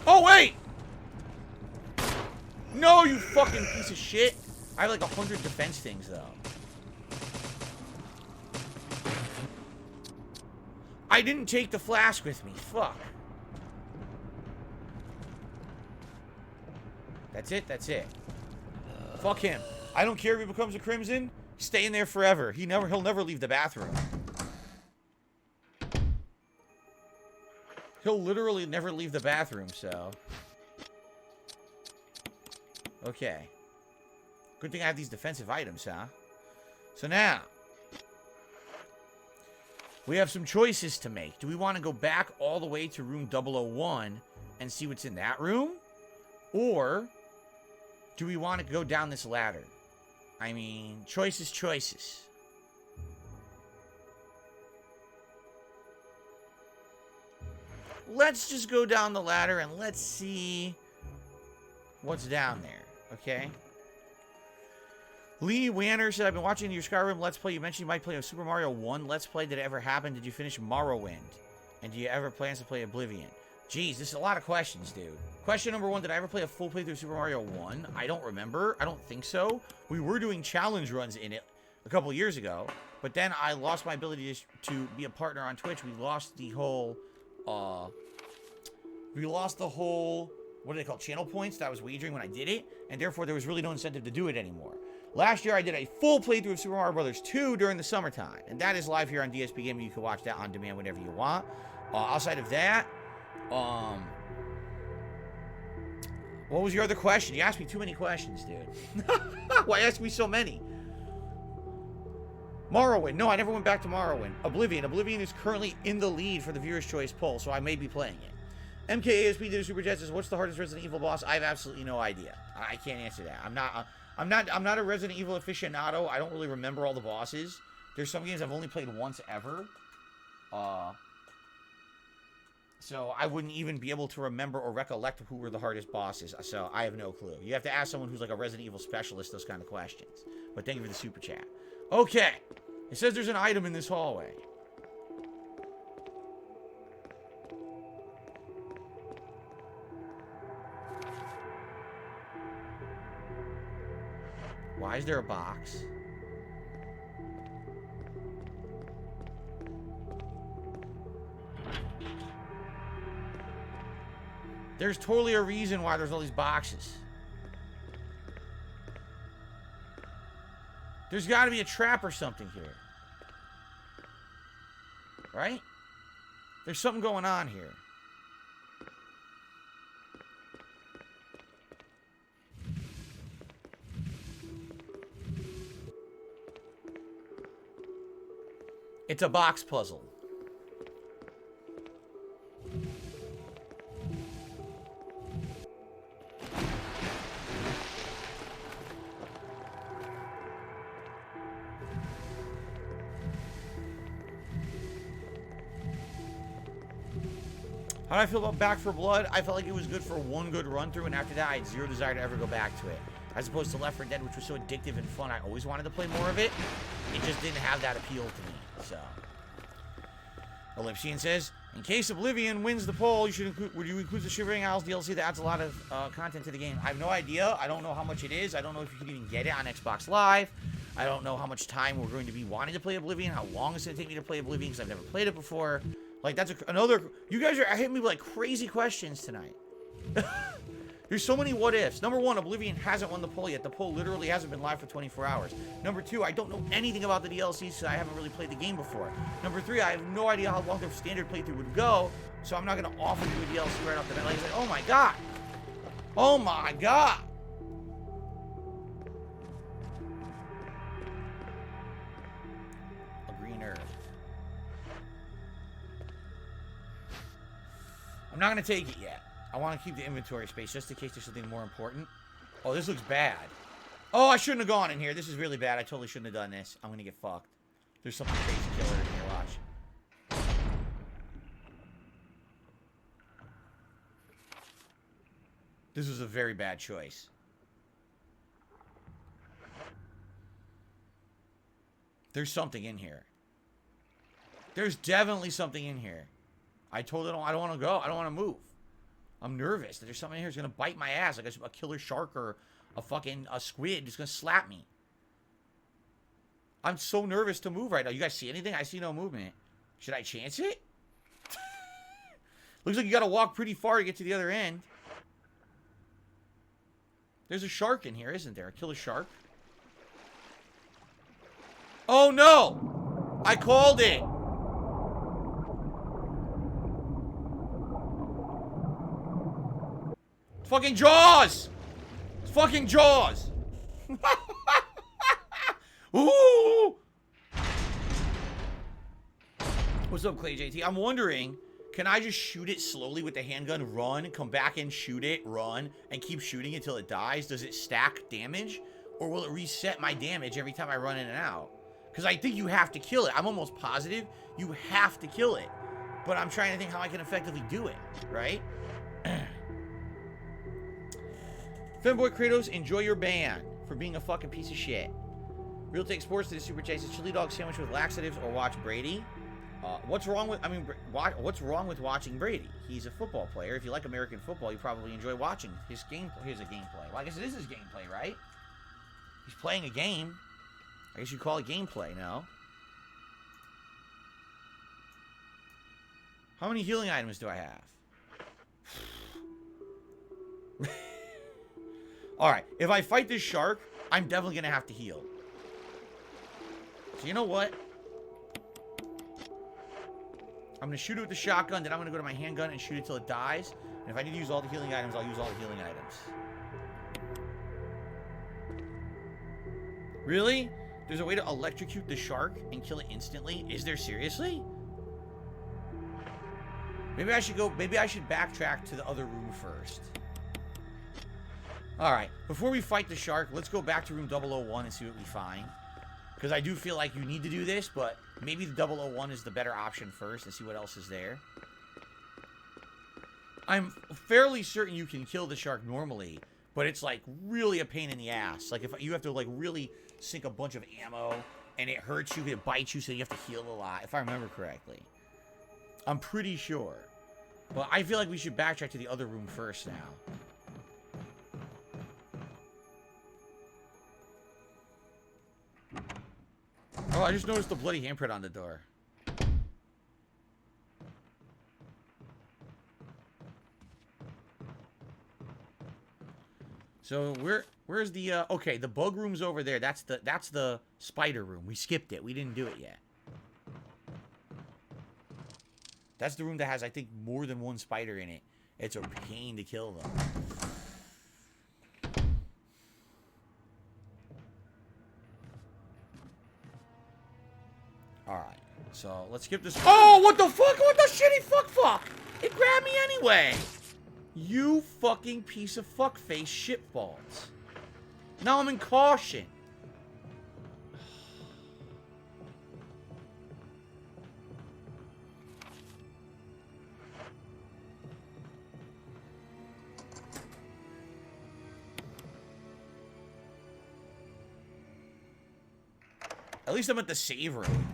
Oh, wait! No, you fucking piece of shit. I have like 100 defense things, though. I didn't take the flask with me. Fuck. That's it. That's it. Fuck him. I don't care if he becomes a Crimson. He's staying there forever. He'll never leave the bathroom. He'll literally never leave the bathroom, so. Okay. Good thing I have these defensive items, huh? So now, we have some choices to make. Do we want to go back all the way to room 001 and see what's in that room? Or do we want to go down this ladder? I mean, choices, choices. Let's just go down the ladder and let's see what's down there, okay? Lee Wanner said, I've been watching your Skyrim Let's Play. You mentioned you might play a Super Mario 1 Let's Play. Did it ever happen? Did you finish Morrowind? And do you ever plans to play Oblivion? Jeez, this is a lot of questions, dude. Question number 1, did I ever play a full playthrough of Super Mario 1? I don't remember. I don't think so. We were doing challenge runs in it a couple years ago, but then I lost my ability to be a partner on Twitch. We lost the whole, what do they call, channel points that I was wagering when I did it, and therefore there was really no incentive to do it anymore. Last year, I did a full playthrough of Super Mario Bros. 2 during the summertime, and that is live here on DSPGaming. You can watch that on demand whenever you want. Outside of that, what was your other question? You asked me too many questions, dude. Why ask me so many? Morrowind. No, I never went back to Morrowind. Oblivion. Oblivion is currently in the lead for the Viewer's Choice poll, so I may be playing it. MKASP did a Super Jet says, what's the hardest Resident Evil boss? I have absolutely no idea. I can't answer that. I'm not a Resident Evil aficionado. I don't really remember all the bosses. There's some games I've only played once ever. So I wouldn't even be able to remember or recollect who were the hardest bosses. So I have no clue. You have to ask someone who's like a Resident Evil specialist those kind of questions. But thank you for the super chat. Okay. It says there's an item in this hallway. Why is there a box? There's totally a reason why there's all these boxes. There's got to be a trap or something here. Right? There's something going on here. It's a box puzzle. How do I feel about Back 4 Blood? I felt like it was good for one good run through, and after that, I had zero desire to ever go back to it. As opposed to Left 4 Dead, which was so addictive and fun, I always wanted to play more of it. It just didn't have that appeal to me, so. Ellipsian says, in case Oblivion wins the poll, would you include the Shivering Isles DLC that adds a lot of content to the game? I have no idea. I don't know how much it is. I don't know if you can even get it on Xbox Live. I don't know how much time we're going to be wanting to play Oblivion, how long it's going to take me to play Oblivion, because I've never played it before. Like, that's another... You guys are hitting me with, like, crazy questions tonight. There's so many what-ifs. Number one, Oblivion hasn't won the poll yet. The poll literally hasn't been live for 24 hours. Number two, I don't know anything about the DLCs, so I haven't really played the game before. Number three, I have no idea how long the standard playthrough would go, so I'm not going to offer you a DLC right off the bat. Like I said, oh my god! Oh my god! A green herb. I'm not going to take it yet. I want to keep the inventory space just in case there's something more important. Oh, this looks bad. Oh, I shouldn't have gone in here. This is really bad. I totally shouldn't have done this. I'm going to get fucked. There's something crazy killer in here. Watch. This was a very bad choice. There's something in here. There's definitely something in here. I don't want to go. I don't want to move. I'm nervous that there's something in here that's going to bite my ass. Like a killer shark or a squid just going to slap me. I'm so nervous to move right now. You guys see anything? I see no movement. Should I chance it? Looks like you got to walk pretty far to get to the other end. There's a shark in here, isn't there? A killer shark. Oh, no! I called it! It's fucking Jaws! It's fucking Jaws! Ooh! What's up, Clay JT? I'm wondering, can I just shoot it slowly with the handgun, run, come back and shoot it, run, and keep shooting until it dies? Does it stack damage? Or will it reset my damage every time I run in and out? Because I think you have to kill it. I'm almost positive you have to kill it. But I'm trying to think how I can effectively do it, right? Femboy Kratos, enjoy your ban for being a fucking piece of shit. Real Take Sports to the Super Chase, chili dog sandwich with laxatives or watch Brady. What's wrong with watching Brady? He's a football player. If you like American football, you probably enjoy watching his gameplay. Here's a gameplay. Well, I guess it is his gameplay, right? He's playing a game. I guess you call it gameplay, no? How many healing items do I have? Alright, if I fight this shark, I'm definitely going to have to heal. So you know what? I'm going to shoot it with the shotgun, then I'm going to go to my handgun and shoot it till it dies. And if I need to use all the healing items, I'll use all the healing items. Really? There's a way to electrocute the shark and kill it instantly? Is there seriously? Maybe I should backtrack to the other room first. Alright, before we fight the shark, let's go back to room 001 and see what we find. Because I do feel like you need to do this, but maybe the 001 is the better option first and see what else is there. I'm fairly certain you can kill the shark normally, but it's like really a pain in the ass. Like if you have to like really sink a bunch of ammo and it hurts you, it bites you, so you have to heal a lot, if I remember correctly. I'm pretty sure. But I feel like we should backtrack to the other room first now. Oh, I just noticed the bloody handprint on the door. So where's the okay, the bug room's over there. That's the spider room. We skipped it. We didn't do it yet. That's the room that has, I think, more than one spider in it. It's a pain to kill them. Alright, so let's skip this. Oh, what the fuck? What the shitty fuck? It grabbed me anyway. You fucking piece of fuckface shitballs. Now I'm in caution. At least I'm at the save room.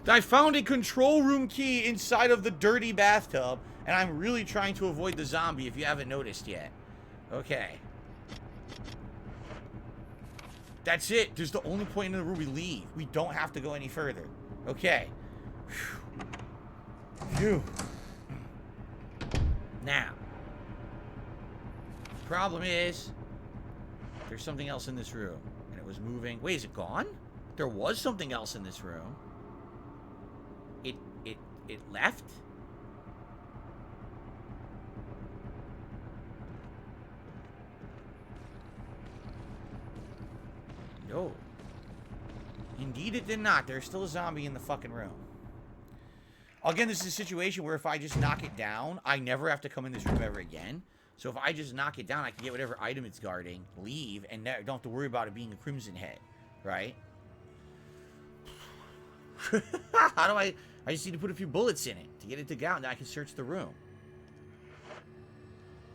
I found a control room key inside of the dirty bathtub, and I'm really trying to avoid the zombie if you haven't noticed yet. Okay. That's it. There's the only point in the room we leave. We don't have to go any further. Okay. Phew. Now. The problem is, there's something else in this room, and it was moving. Wait, is it gone? There was something else in this room. It left? No. Indeed it did not. There's still a zombie in the fucking room. Again, this is a situation where if I just knock it down, I never have to come in this room ever again. So if I just knock it down, I can get whatever item it's guarding, leave, and don't have to worry about it being a Crimson Head. Right? How do I just need to put a few bullets in it to get it to go out, and then I can search the room.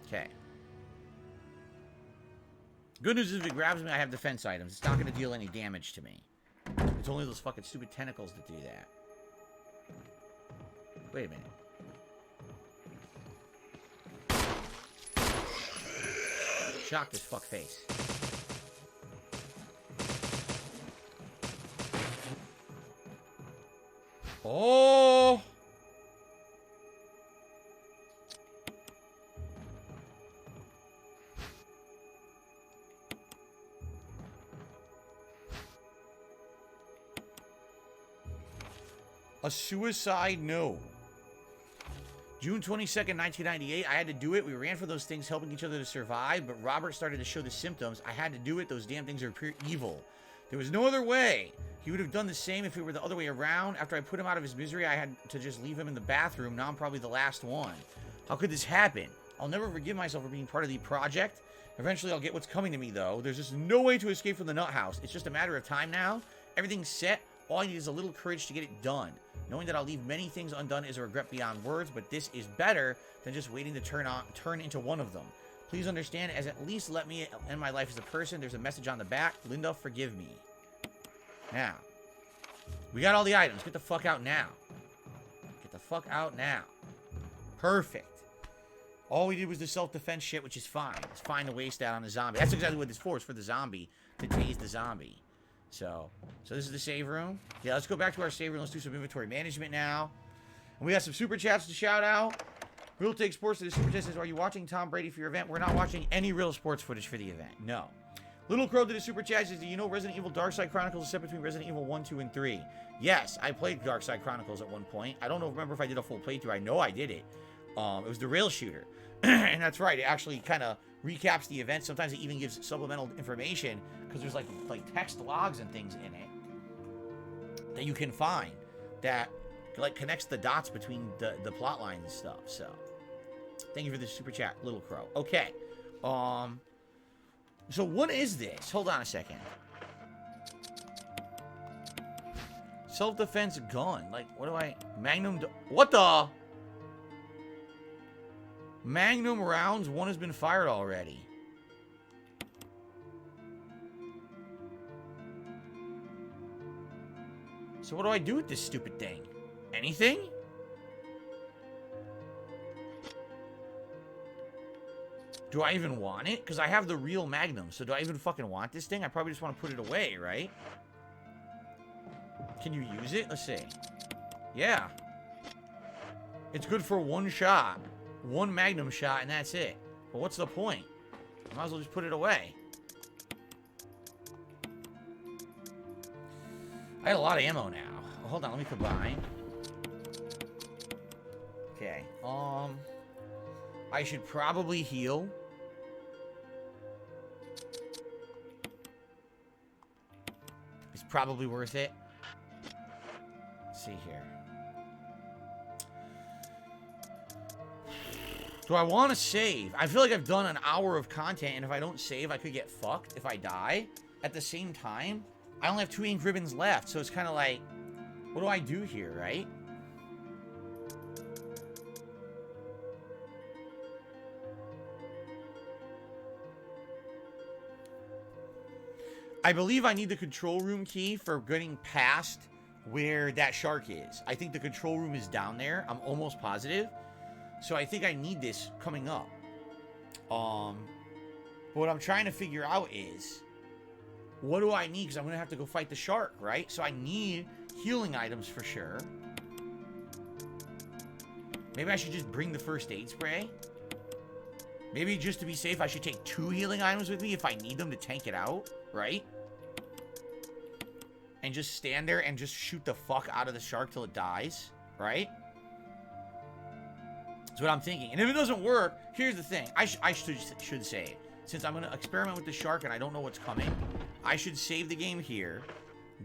Okay. Good news is if it grabs me, I have defense items. It's not going to deal any damage to me. It's only those fucking stupid tentacles that do that. Wait a minute. Shock this fuck face. Oh! A suicide note. June 22nd, 1998. I had to do it. We ran for those things, helping each other to survive, but Robert started to show the symptoms. I had to do it. Those damn things are pure evil. There was no other way. He would have done the same if it were the other way around. After I put him out of his misery, I had to just leave him in the bathroom. Now I'm probably the last one. How could this happen? I'll never forgive myself for being part of the project. Eventually, I'll get what's coming to me, though. There's just no way to escape from the nut house. It's just a matter of time now. Everything's set. All I need is a little courage to get it done. Knowing that I'll leave many things undone is a regret beyond words, but this is better than just waiting to turn into one of them. Please understand, as at least let me end my life as a person. There's a message on the back. Linda, forgive me. Now, we got all the items. Get the fuck out now. fuck out now. Perfect. All we did was the self-defense shit, which is fine. It's fine to waste that on the zombie. That's exactly what this for, is for the zombie, to tase the zombie. So this is the save room. Yeah, let's go back to our save room. Let's do some inventory management now. And we got some super chats to shout out. Real Take Sports to the super chat says, are you watching Tom Brady for your event? We're not watching any real sports footage for the event. No. Little Crow to the super chat says, do you know Resident Evil Dark Side Chronicles is set between Resident Evil 1, 2, and 3? Yes, I played Dark Side Chronicles at one point. I don't remember if I did a full playthrough. I know I did it. It was the rail shooter. And that's right. It actually kind of recaps the event. Sometimes it even gives supplemental information because there's like text logs and things in it that you can find that like connects the dots between the plot lines and stuff. So thank you for the super chat, Little Crow. Okay. So what is this? Hold on a second. Self-defense gun. Like, what do I... What the... Magnum rounds, one has been fired already. So what do I do with this stupid thing? Anything? Do I even want it? Because I have the real Magnum, so do I even fucking want this thing? I probably just want to put it away, right? Can you use it? Let's see. Yeah. It's good for one shot. One Magnum shot, and that's it. But what's the point? Might as well just put it away. I had a lot of ammo now. Oh, hold on, let me combine. Okay. I should probably heal. It's probably worth it. Let's see here. Do I want to save? I feel like I've done an hour of content, and if I don't save, I could get fucked if I die. At the same time, I only have 2 ink ribbons left, so it's kind of like, what do I do here, right? I believe I need the control room key for getting past where that shark is. I think the control room is down there. I'm almost positive. So I think I need this coming up. But what I'm trying to figure out is, what do I need? Because I'm going to have to go fight the shark, right? So I need healing items for sure. Maybe I should just bring the first aid spray. Maybe just to be safe, I should take 2 healing items with me if I need them to tank it out, right? And just stand there and just shoot the fuck out of the shark till it dies, right? That's what I'm thinking. And if it doesn't work, here's the thing. I should save. Since I'm going to experiment with the shark and I don't know what's coming, I should save the game here,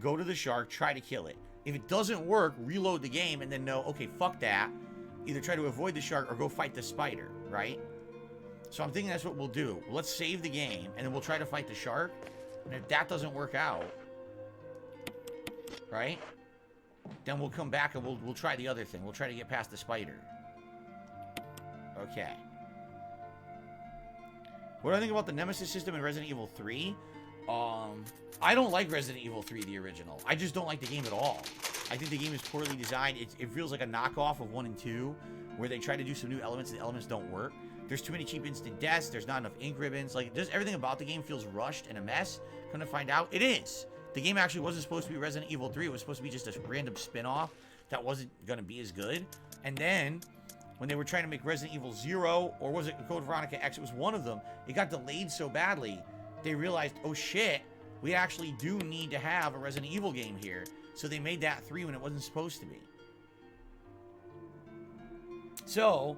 go to the shark, try to kill it. If it doesn't work, reload the game and then know, okay, fuck that. Either try to avoid the shark or go fight the spider, right? So I'm thinking that's what we'll do. Let's save the game and then we'll try to fight the shark. And if that doesn't work out, right? Then we'll come back and we'll try the other thing. We'll try to get past the spider. Okay. What do I think about the Nemesis system in Resident Evil 3? I don't like Resident Evil 3, the original. I just don't like the game at all. I think the game is poorly designed. It feels like a knockoff of 1 and 2, where they try to do some new elements and the elements don't work. There's too many cheap instant deaths. There's not enough ink ribbons. Like, just everything about the game feels rushed and a mess. Come to find out, it is. The game actually wasn't supposed to be Resident Evil 3. It was supposed to be just a random spin-off that wasn't going to be as good. And then, when they were trying to make Resident Evil 0, or was it Code Veronica X? It was one of them. It got delayed so badly, they realized, oh shit, we actually do need to have a Resident Evil game here. So they made that 3 when it wasn't supposed to be. So,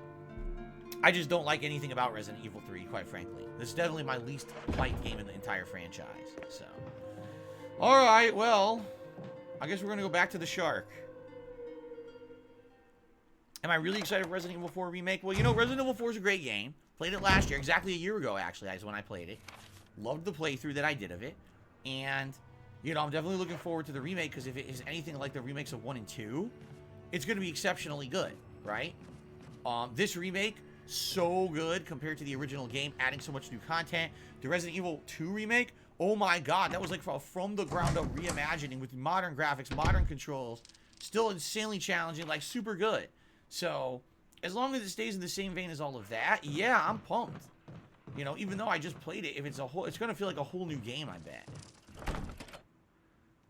I just don't like anything about Resident Evil 3, quite frankly. This is definitely my least liked game in the entire franchise. So, alright, well, I guess we're going to go back to the shark. Am I really excited for Resident Evil 4 Remake? Well, you know, Resident Evil 4 is a great game. Played it last year, exactly a year ago, actually, is when I played it. Loved the playthrough that I did of it. And, you know, I'm definitely looking forward to the remake, because if it is anything like the remakes of 1 and 2, it's going to be exceptionally good, right? This remake, so good compared to the original game, adding so much new content. The Resident Evil 2 remake, oh my god, that was like from the ground up reimagining with modern graphics, modern controls, still insanely challenging, like super good. So, as long as it stays in the same vein as all of that, yeah, I'm pumped. You know, even though I just played it, if it's it's gonna feel like a whole new game, I bet.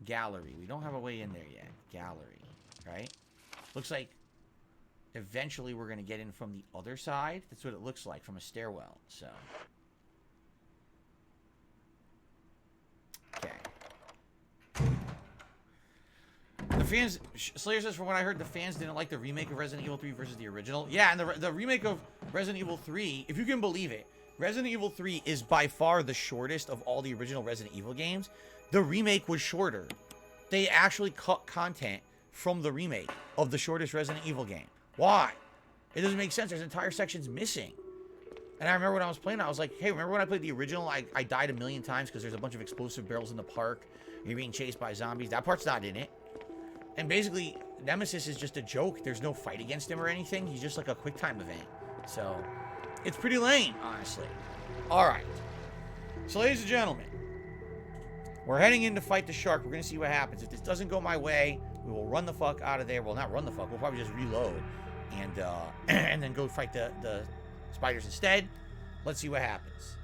Gallery. We don't have a way in there yet. Gallery, right? Looks like eventually we're gonna get in from the other side. That's what it looks like from a stairwell. So, okay. The fans, Slayer says, from what I heard, the fans didn't like the remake of Resident Evil 3 versus the original. Yeah, and the remake of Resident Evil 3, if you can believe it, Resident Evil 3 is by far the shortest of all the original Resident Evil games. The remake was shorter. They actually cut content from the remake of the shortest Resident Evil game. Why? It doesn't make sense. There's entire sections missing. And I remember when I was playing, I was like, hey, remember when I played the original? I died a million times because there's a bunch of explosive barrels in the park. You're being chased by zombies. That part's not in it. And basically, Nemesis is just a joke. There's no fight against him or anything. He's just like a quick time event. So, it's pretty lame, honestly. Alright. So, ladies and gentlemen, we're heading in to fight the shark. We're going to see what happens. If this doesn't go my way, we will run the fuck out of there. Well, not run the fuck. We'll probably just reload. And then go fight the spiders instead. Let's see what happens.